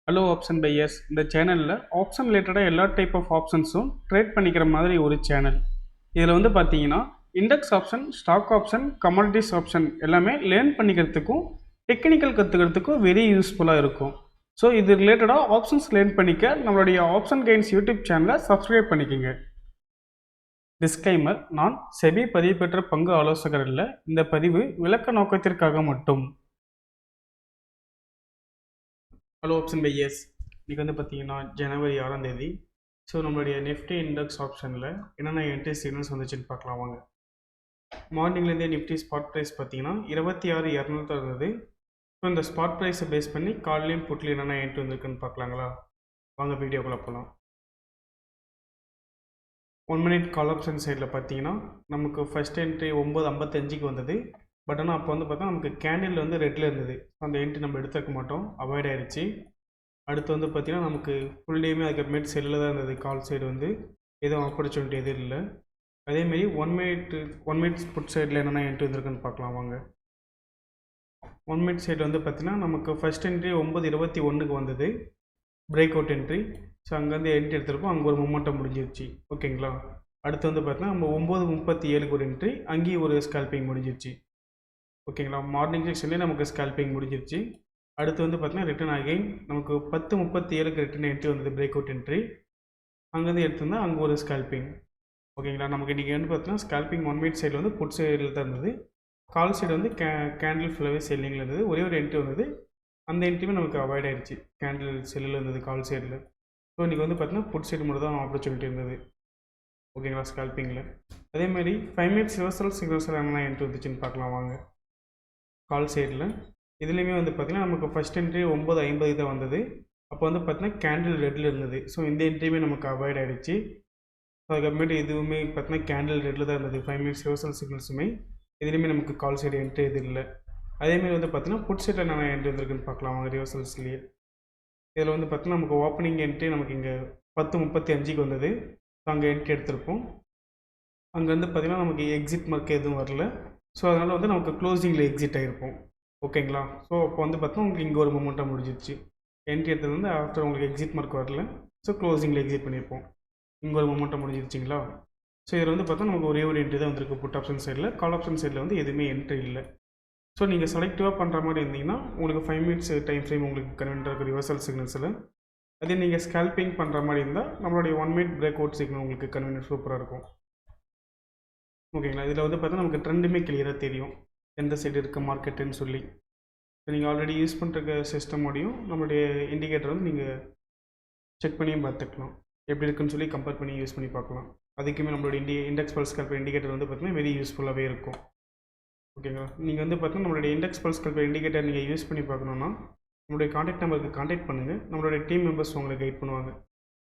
Hello option buyers. இந்த சேனலில் option ரிலேட்டடாக எல்லா டைப் ஆஃப் ஆப்ஷன்ஸும் ட்ரேட் பண்ணிக்கிற மாதிரி ஒரு சேனல். இதில் வந்து பார்த்தீங்கன்னா index option, stock option, commodities option எல்லாமே லேர்ன் பண்ணிக்கிறதுக்கும் டெக்னிக்கல் கற்றுக்கிறதுக்கும் வெரி யூஸ்ஃபுல்லாக இருக்கும். ஸோ இது ரிலேட்டடாக ஆப்ஷன்ஸ் லேர்ன் பண்ணிக்க நம்மளுடைய ஆப்ஷன் கைன்ஸ் யூடியூப் சேனலை சப்ஸ்கிரைப் பண்ணிக்கோங்க. டிஸ்க்ளைமர்: நான் செபி பதிவு பெற்ற பங்கு ஆலோசகர் இல்லை. இந்த பதிவு விளக்க நோக்கத்திற்காக மட்டும். Hello option buyers. இன்றைக்கி வந்து பார்த்தீங்கன்னா ஜனவரி 6ஆம் தேதி. ஸோ நம்மளுடைய நிஃப்டி இண்டெக்ஸ் ஆப்ஷனில் என்னென்ன என்ட்ரி சிக்னல்ஸ் வந்துச்சுன்னு பார்க்கலாம் வாங்க. மார்னிங்லேருந்தே நிஃப்டி ஸ்பாட் ப்ரைஸ் பார்த்தீங்கன்னா 26,200 இருந்தது. ஸோ இந்த ஸ்பாட் ப்ரைஸை பேஸ் பண்ணி கால்லையும் புட்லையும் என்னென்ன என்ட்ரி வந்திருக்குன்னு பார்க்கலாங்களா வாங்க, வீடியோக்குள்ளே போகலாம். 1 மினிட் கால் ஆப்ஷன் சைடில் பார்த்தீங்கன்னா நமக்கு ஃபஸ்ட் என்ட்ரி 9:55 வந்தது. பட் ஆனால் அப்போ வந்து பார்த்தா நமக்கு கேண்டில் வந்து ரெட்டில் இருந்தது. அந்த என்ட்ரி நம்ம எடுத்துக்க மாட்டோம், அவாய்ட் ஆகிடுச்சு. அடுத்து வந்து பார்த்திங்கன்னா நமக்கு ஃபுல் டேயுமே அதுக்கப்புறமேட்டு செல்லில் தான் இருந்தது. கால் சைடு வந்து எதுவும் ஆப்பர்ச்சுனிட்டி எதுவும் இல்லை. அதேமாரி 1 மினிட் புட் சைடில் என்னென்ன என்ட்ரி வந்திருக்குன்னு பார்க்கலாம் வாங்க. 1 மினிட் சைடு வந்து பார்த்திங்கன்னா நமக்கு ஃபஸ்ட் என்ட்ரி 9:21 வந்தது, பிரேக் அவுட் என்ட்ரி. ஸோ அங்கேருந்து என்ட்ரி எடுத்திருப்போம், அங்கே ஒரு மூமெண்டம் முடிஞ்சிருச்சு. ஓகேங்களா. அடுத்து வந்து பார்த்தீங்கன்னா நம்ம 9:37 ஒரு என்ட்ரி, அங்கேயும் ஒரு ஸ்கால்பிங் முடிஞ்சிருச்சு. ஓகேங்களா. மார்னிங் செக்ஷன்லேயே நமக்கு ஸ்கால்பிங் முடிஞ்சிருச்சு. அடுத்து வந்து பார்த்தீங்கன்னா ரிட்டன் அகைன் நமக்கு 10:37 ரிட்டன் என்ட்ரி வந்தது, பிரேக் அவுட் என்ட்ரி. அங்கேருந்து எடுத்திருந்தால் அங்கே ஒரு ஸ்கால்பிங். ஓகேங்களா. நமக்கு இன்றைக்கி வந்து பார்த்தீங்கன்னா ஸ்கால்பிங் 1 மினிட் சைடில் வந்து புட் சைடில் தான் இருந்தது. கால் சைடு வந்து கேண்டில் ஃபுல்லாகவே செல்லிங்கில் இருந்தது. ஒரே ஒரு என்ட்ரி வந்தது, அந்த என்ட்ரியுமே நமக்கு அவாய்ட் ஆகிடுச்சு. கேண்டில் செல்லில் இருந்தது கால் சைடில். ஸோ இன்றைக்கி வந்து பார்த்தீங்கன்னா புட் சைடு மட்டும் தான் ஆப்பர்ச்சுனிட்டி இருந்தது. ஓகேங்களா. ஸ்கால்பிங்கில் அதேமாதிரி 5 மினிட்ஸ் ரிவர்சல் சிக்னல்ஸ் என்னென்ன என்ட்ரி வந்துச்சுன்னு பார்க்கலாம் வாங்க. கால் சைடில் இதுலேயுமே வந்து பார்த்திங்கன்னா நமக்கு ஃபஸ்ட் என்ட்ரி 9:50 தான் வந்தது. அப்போ வந்து பார்த்திங்கன்னா கேண்டில் ரெட்டில் இருந்தது. ஸோ இந்த என்ட்ரியுமே நமக்கு அவாய்ட் ஆகிடுச்சு. ஸோ அதுக்கப்புறமேட்டு இதுவுமே பார்த்திங்கன்னா கேண்டில் ரெட்டில் தான் இருந்தது. 5 மினிட்ஸ் ரிவர்சல் சிக்னல்ஸுமே இதுலேயுமே நமக்கு கால் சைடு என்ட்ரி எது இல்லை. அதேமாதிரி வந்து பார்த்திங்கன்னா புட் சைடில் என்னென்ன என்ட்ரி வந்துருக்குன்னு பார்க்கலாம் வாங்க. ரிவர்சல்ஸ்லேயே இதில் வந்து பார்த்திங்கன்னா நமக்கு ஓப்பனிங் என்ட்ரி நமக்கு இங்கே 10:35 வந்தது. ஸோ அங்கே என்ட்ரி எடுத்திருப்போம். அங்கே வந்து பார்த்திங்கன்னா நமக்கு எக்ஸிட் மார்க் எதுவும் வரல. ஸோ அதனால் வந்து நமக்கு க்ளோசிங்கில் எக்ஸிட் ஆகிருப்போம். ஓகேங்களா. ஸோ அப்போ வந்து பார்த்தோன்னா உங்களுக்கு இங்கே ஒரு மூமெண்ட்டாக முடிஞ்சிருச்சு. என்ட்ரி எடுத்தது வந்து ஆஃப்டர் உங்களுக்கு எக்ஸிட் மார்க் வரல. ஸோ க்ளோசிங்கில் எக்ஸிட் பண்ணியிருப்போம். இங்கே ஒரு மூமெண்ட்டாக முடிஞ்சிருச்சிங்களா. ஸோ இதில் வந்து பார்த்தா நமக்கு ஒரே ஒரு என்ட்ரி தான் வந்திருக்கு புட் ஆப்ஷன் சைடில். கால் ஆப்ஷன் சைடில் வந்து எதுவுமே என்ட்ரி இல்லை. ஸோ நீங்கள் செலக்டிவாக பண்ணுற மாதிரி இருந்தீங்கன்னா உங்களுக்கு 5 மினிட்ஸ் டைம் ஃப்ரேம் உங்களுக்கு கன்வீனியன்ட்டாக இருக்குது ரிவர்சல் சிக்னல்ஸில். அதே நீங்கள் ஸ்கால்பிங் பண்ணுற மாதிரி இருந்தால் நம்மளுடைய 1 மினிட் பிரேக் அவுட் சிக்னல் உங்களுக்கு கன்வீனியன்ட் சூப்பராக இருக்கும். ஓகேங்களா. இதில் வந்து பார்த்தா நமக்கு ட்ரெண்டுமே கிளியராக தெரியும், எந்த சைடு இருக்க மார்க்கெட்டுன்னு சொல்லி. நீங்கள் ஆல்ரெடி யூஸ் பண்ணுற சிஸ்டமோடையும் நம்மளுடைய இண்டிகேட்டர் வந்து நீங்கள் செக் பண்ணியும் பார்த்துக்கலாம், எப்படி இருக்குன்னு சொல்லி கம்பேர் பண்ணி யூஸ் பண்ணி பார்க்கலாம். அதுக்குமே நம்மளோட இண்டெக்ஸ் பல்ஸ் கால்குலேட்டர் இண்டிகேட்டர் வந்து பார்த்தீங்கன்னா வெரி யூஸ்ஃபுல்லாகவே இருக்கும். ஓகேங்களா. நீங்கள் வந்து பார்த்தீங்கன்னா நம்மளுடைய இண்டெக்ஸ் பல்ஸ் கால்குலேட்டர் இண்டிகேட்டர் நீங்கள் யூஸ் பண்ணி பார்க்கணுன்னா நம்மளுடைய கான்டாக்ட் நம்பருக்கு கான்டாக்ட் பண்ணுங்கள். நம்மளுடைய டீம் மெம்பர்ஸ் உங்களை கைட் பண்ணுவாங்க.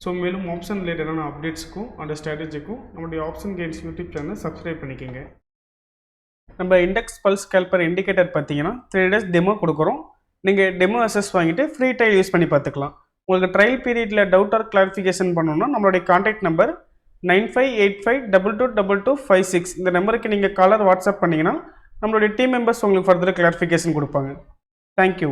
ஸோ மேலும் ஆப்ஷன் ரிலேட்டடான அப்டேட்ஸுக்கும் அந்த ஸ்ட்ராட்டஜிக்கும் நம்மளுடைய ஆப்ஷன் கைன்ஸ் யூடியூப் சேனலை சப்ஸ்கிரைப் பண்ணிக்கோங்க. நம்ம இண்டெக்ஸ் பல்ஸ் கால்குலேட்டர் இண்டிகேட்டர் பார்த்தீங்கன்னா 3 days டெமோ கொடுக்குறோம். நீங்கள் டெமோ அசஸ் வாங்கிட்டு ஃப்ரீ ட்ரையல் யூஸ் பண்ணி பார்த்துக்கலாம். உங்களுக்கு ட்ரையல் பீரியடில் டவுட் ஆர் கிளாரிஃபிகேஷன் பண்ணணும்னா நம்மளுடைய கான்டாக்ட் நம்பர் 9585222256 இந்த நம்பருக்கு நீங்கள் காலர் வாட்ஸ்அப் பண்ணிங்கன்னா நம்மளுடைய டீம் மெம்பர்ஸ் உங்களுக்கு ஃபர்தர் கிளாரிஃபிகேஷன் கொடுப்பாங்க. தேங்க்யூ.